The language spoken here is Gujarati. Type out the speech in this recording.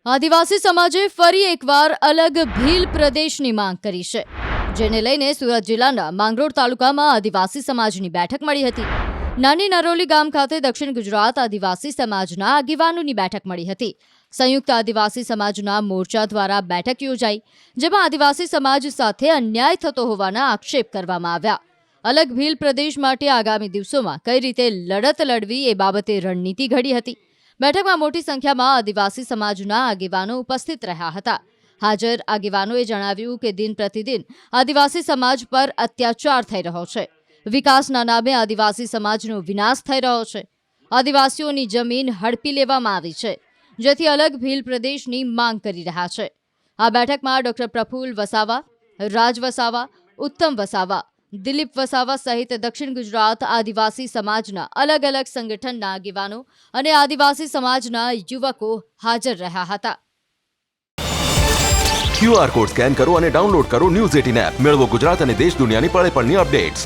આદિવાસી સમાજે ફરી એકવાર અલગ ભીલ પ્રદેશની માંગ કરી છે, જેને લઈને સુરત જિલ્લાના માંગરોળ તાલુકામાં આદિવાસી સમાજની બેઠક મળી હતી. નાની નરોલી ગામ ખાતે દક્ષિણ ગુજરાત આદિવાસી સમાજના આગેવાનોની બેઠક મળી હતી. સંયુક્ત આદિવાસી સમાજના મોરચા દ્વારા બેઠક યોજાઈ, જેમાં આદિવાસી સમાજ સાથે અન્યાય થતો હોવાના આક્ષેપ કરવામાં આવ્યા. અલગ ભીલ પ્રદેશ માટે આગામી દિવસોમાં કઈ રીતે લડત લડવી એ બાબતે રણનીતિ ઘડી હતી. બેઠકમાં મોટી સંખ્યામાં આદિવાસી સમાજના આગેવાનો ઉપસ્થિત રહ્યા હતા. હાજર આગેવાનોએ જણાવ્યું કે દિન પ્રતિદિન આદિવાસી સમાજ પર અત્યાચાર થઈ રહ્યો છે. વિકાસના નામે આદિવાસી સમાજનો વિનાશ થઈ રહ્યો છે. આદિવાસીઓની જમીન હડપી લેવામાં આવી છે, જેથી અલગ ભીલ પ્રદેશની માંગ કરી રહ્યા છે. આ બેઠકમાં ડોક્ટર પ્રફુલ્લ વસાવા, રાજ વસાવા, ઉત્તમ વસાવા, દિલીપ વસાવા સહિત દક્ષિણ ગુજરાત આદિવાસી સમાજના અલગ અલગ સંગઠનના આગેવાનો અને આદિવાસી સમાજના યુવકો હાજર રહ્યા હતા. QR કોડ સ્કેન કરો અને ડાઉનલોડ કરો ન્યૂઝ 18 એપ. મેળવો ગુજરાત અને દેશ દુનિયાની પળે પળની અપડેટ્સ.